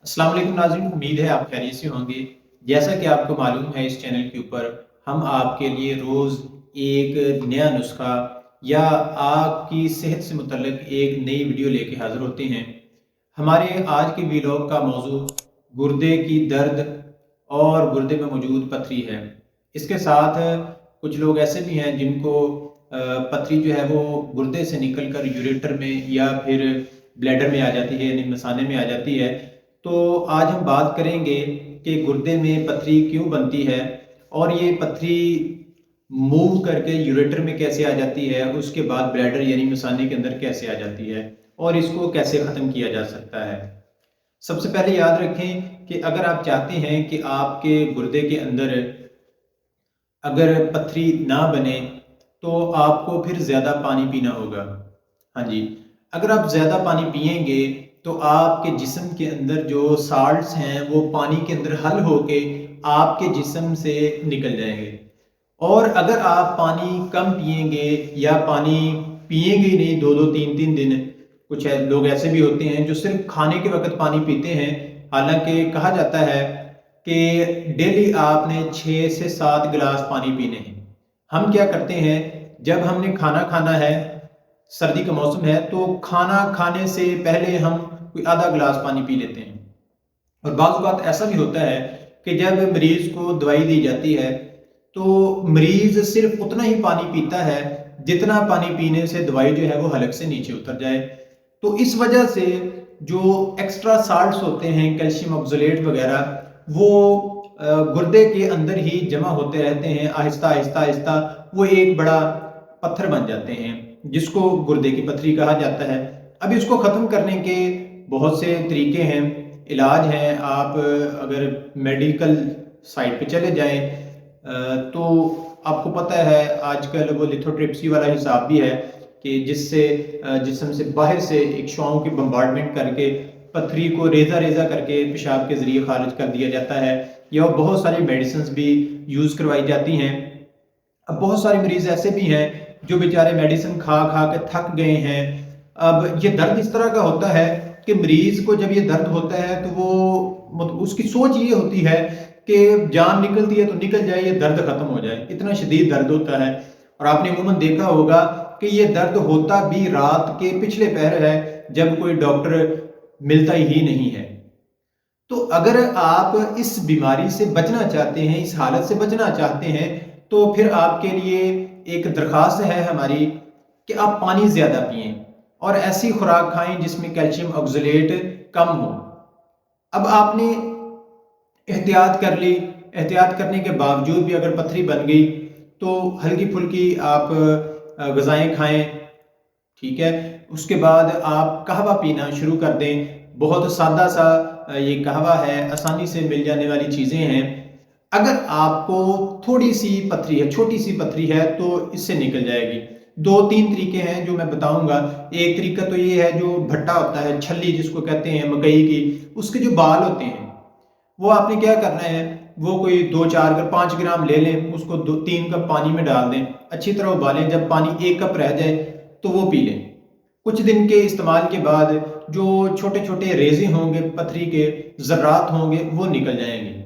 अस्सलाम वालेकुम नाज़रीन, उम्मीद है आप खैरियत से होंगे। जैसा कि आपको मालूम है, इस चैनल के ऊपर हम आपके लिए रोज़ एक नया नुस्खा या आपकी सेहत से मुतल्लिक एक नई वीडियो लेके हाज़िर होते हैं। हमारे आज के व्लॉग का मौजू गुर्दे की दर्द और गुर्दे में मौजूद पथरी है। इसके साथ कुछ लोग ऐसे भी हैं जिनको पथरी जो है वो गुर्दे से निकल कर यूरेटर में या फिर ब्लैडर में आ जाती है, यानी मसाने में आ जाती है। तो आज हम बात करेंगे कि गुर्दे में पथरी क्यों बनती है और ये पथरी मूव करके यूरेटर में कैसे आ जाती है, उसके बाद ब्लैडर यानी मसाने के अंदर कैसे आ जाती है और इसको कैसे ख़त्म किया जा सकता है। सबसे पहले याद रखें कि अगर आप चाहते हैं कि आपके गुर्दे के अंदर अगर पथरी ना बने तो आपको फिर ज़्यादा पानी पीना होगा। हाँ जी, अगर आप ज़्यादा पानी पिएंगे तो आपके जिस्म के अंदर जो साल्ट्स हैं वो पानी के अंदर हल होके आपके जिस्म से निकल जाएंगे। और अगर आप पानी कम पिएंगे या पानी पिएंगे ही नहीं 2-2 3-3 दिन, कुछ लोग ऐसे भी होते हैं जो सिर्फ खाने के वक्त पानी पीते हैं। हालांकि कहा जाता है कि डेली आपने 6 से 7 गिलास पानी पीने हैं। हम क्या करते हैं, जब हमने खाना खाना है, सर्दी का मौसम है, तो खाना खाने से पहले हम कोई आधा गिलास पानी पी लेते हैं। और बाज़ बात ऐसा भी होता है कि जब मरीज को दवाई दी जाती है तो मरीज सिर्फ उतना ही पानी पीता है जितना पानी पीने से दवाई जो है वो हलक से नीचे उतर जाए। तो इस वजह से जो एक्स्ट्रा साल्ट्स होते हैं, कैल्शियम ऑक्सलेट वगैरह, वो गुर्दे के अंदर ही जमा होते रहते हैं। आहिस्ता आहिस्ता आहिस्ता वो एक बड़ा पत्थर बन जाते हैं जिसको गुर्दे की पथरी कहा जाता है। अब इसको ख़त्म करने के बहुत से तरीके हैं, इलाज हैं। आप अगर मेडिकल साइट पे चले जाएं तो आपको पता है आजकल वो लिथोट्रिप्सी वाला हिसाब भी है कि जिससे जिस्म से बाहर से एक शुआओं की बम्बार्डमेंट करके पथरी को रेजा रेजा करके पेशाब के जरिए खारिज कर दिया जाता है, या बहुत सारी मेडिसिन भी यूज़ करवाई जाती हैं। अब बहुत सारे मरीज ऐसे भी हैं जो बेचारे मेडिसिन खा खा के थक गए हैं। अब ये दर्द इस तरह का होता है कि मरीज को जब ये दर्द होता है तो वो उसकी सोच ये होती है कि जान निकलती है तो निकल जाए, ये दर्द खत्म हो जाए, इतना शदीद दर्द होता है। और आपने अमूमन देखा होगा कि ये दर्द होता भी रात के पिछले पहर है, जब कोई डॉक्टर मिलता ही नहीं है। तो अगर आप इस बीमारी से बचना चाहते हैं, इस हालत से बचना चाहते हैं, तो फिर आपके लिए एक दरख्वास्त है हमारी कि आप पानी ज़्यादा पिएं और ऐसी खुराक खाएं जिसमें कैल्शियम ऑक्सलेट कम हो। अब आपने एहतियात कर ली, एहतियात करने के बावजूद भी अगर पथरी बन गई तो हल्की फुल्की आप ग़िज़ाएँ खाएं, ठीक है। उसके बाद आप कहवा पीना शुरू कर दें। बहुत सादा सा ये कहवा है, आसानी से मिल जाने वाली चीज़ें हैं। अगर आपको थोड़ी सी पथरी है, छोटी सी पथरी है, तो इससे निकल जाएगी। 2-3 तरीके हैं जो मैं बताऊंगा। एक तरीका तो ये है, जो भट्टा होता है, छल्ली जिसको कहते हैं मकई की, उसके जो बाल होते हैं वो आपने क्या करना है, वो कोई 2-4-5 ग्राम ले लें, उसको 2-3 कप पानी में डाल दें, अच्छी तरह उबालें। जब पानी 1 कप रह जाए तो वो पी लें। कुछ दिन के इस्तेमाल के बाद जो छोटे छोटे रेजे होंगे, पथरी के जर्रात होंगे, वो निकल जाएंगे।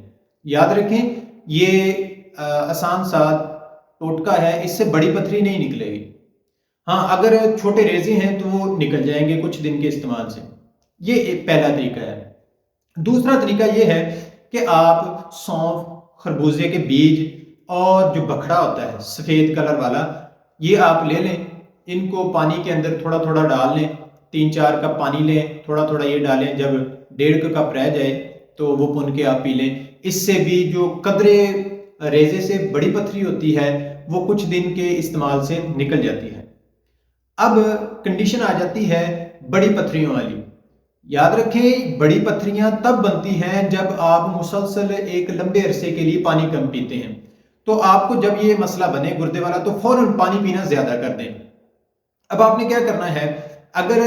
याद रखें, ये आसान सा टोटका है, इससे बड़ी पथरी नहीं निकलेगी। हाँ, अगर छोटे रेजे हैं तो वो निकल जाएंगे कुछ दिन के इस्तेमाल से। ये एक पहला तरीका है। दूसरा तरीका ये है कि आप सौंफ, खरबूजे के बीज और जो बखड़ा होता है सफ़ेद कलर वाला, ये आप ले लें। इनको पानी के अंदर थोड़ा थोड़ा डाल लें, 3-4 कप पानी लें, थोड़ा थोड़ा ये डालें। जब 1.5 कप रह जाए तो वो पुन के आप पी लें। इससे भी जो कदरे रेजे से बड़ी पथरी होती है वो कुछ दिन के इस्तेमाल से निकल जाती है। अब कंडीशन आ जाती है बड़ी पथरियों वाली। याद रखें, बड़ी पथरियां तब बनती हैं जब आप मुसलसल एक लंबे अरसे के लिए पानी कम पीते हैं। तो आपको जब ये मसला बने गुर्दे वाला, तो फौरन पानी पीना ज्यादा कर दें। अब आपने क्या करना है, अगर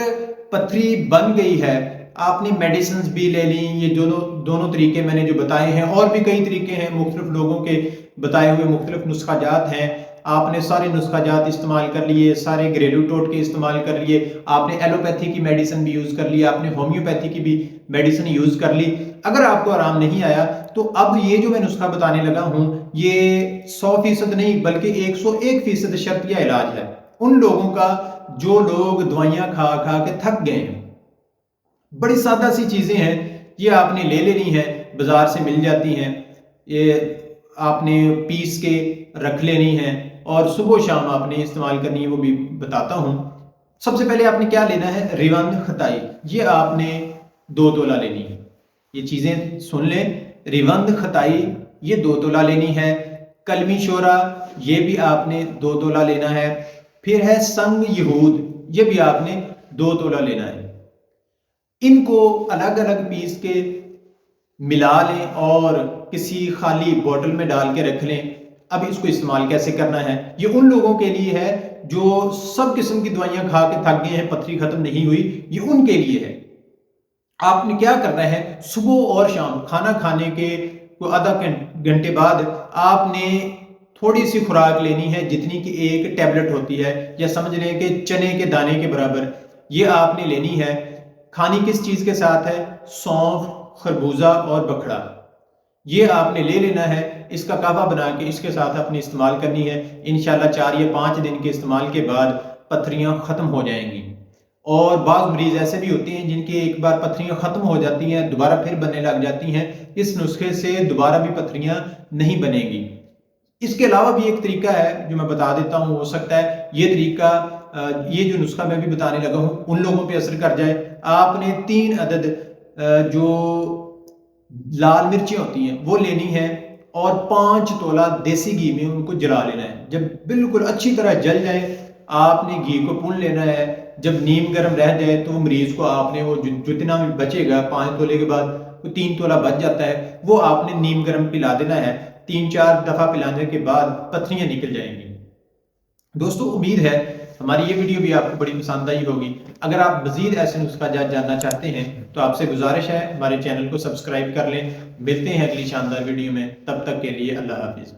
पथरी बन गई है, आपने मेडिसिन भी ले ली। ये दोनों दोनों तरीके मैंने जो बताए हैं, और भी कई तरीके हैं, मुख्तलिफ लोगों के बताए हुए मुख्तलिफ नुस्खाजात हैं। आपने सारे नुस्खाजात इस्तेमाल कर लिए, सारे घरेलू टोटके इस्तेमाल कर लिए, आपने एलोपैथी की मेडिसिन भी यूज़ कर ली, आपने होम्योपैथी की भी मेडिसिन यूज कर ली, अगर आपको आराम नहीं आया तो अब ये जो मैं नुस्खा बताने लगा हूं ये 100% नहीं बल्कि 101% शर्तिया इलाज है उन लोगों का जो लोग दवाइयां खा खा के थक गए हैं। बड़ी सादा सी चीजें हैं, ये आपने ले लेनी है, बाजार से मिल जाती हैं, ये आपने पीस के रख लेनी है और सुबह शाम आपने इस्तेमाल करनी है, वो भी बताता हूं। सबसे पहले आपने क्या लेना है, रिवंद खताई, ये आपने 2 तोला लेनी है। ये चीजें सुन लें, रिवंद खताई ये 2 तोला लेनी है। कलमी शोरा ये भी आपने 2 तोला लेना है। फिर है संग यहूद, ये भी आपने 2 तोला लेना है। इनको अलग अलग पीस के मिला लें और किसी खाली बोतल में डाल के रख लें। अब इसको इस्तेमाल कैसे करना है, ये उन लोगों के लिए है जो सब किस्म की दवाइयां खा के थक गए हैं, पथरी खत्म नहीं हुई, ये उनके लिए है। आपने क्या करना है, सुबह और शाम खाना खाने के आधा घंटे बाद आपने थोड़ी सी खुराक लेनी है, जितनी की एक टैबलेट होती है, या समझ लें कि चने के दाने के बराबर, ये आपने लेनी है। खानी किस चीज के साथ है, सौंफ, खरबूजा और बखड़ा, ये आपने ले लेना है। इसका कावा बना के इसके साथ अपनी इस्तेमाल करनी है। इंशाल्लाह 4 या 5 दिन के इस्तेमाल के बाद पथरियां खत्म हो जाएंगी। और बाज़ मरीज ऐसे भी होते हैं जिनकी एक बार पथरियां खत्म हो जाती हैं, दोबारा फिर बनने लग जाती हैं। इस नुस्खे से दोबारा भी पथरियां नहीं बनेगी। इसके अलावा भी एक तरीका है जो मैं बता देता हूँ, हो सकता है ये तरीका, ये जो नुस्खा मैं भी बताने लगा हूँ उन लोगों पे असर कर जाए। आपने 3 अदद जो लाल मिर्चें होती हैं वो लेनी है और 5 तोला देसी घी में उनको जला लेना है। जब बिल्कुल अच्छी तरह जल जाए आपने घी को पुन लेना है। जब नीम गर्म रह जाए तो मरीज को आपने वो जितना भी बचेगा 5 तोले के बाद 3 तोला बच जाता है, वो आपने नीम गर्म पिला देना है। 3-4 दफा पिलाने के बाद पथरियां निकल जाएंगी। दोस्तों उम्मीद है हमारी ये वीडियो भी आपको बड़ी पसंद आई होगी। अगर आप मजीद ऐसे नुस्खा जानना चाहते हैं तो आपसे गुजारिश है हमारे चैनल को सब्सक्राइब कर लें। मिलते हैं अगली शानदार वीडियो में, तब तक के लिए अल्लाह हाफिज।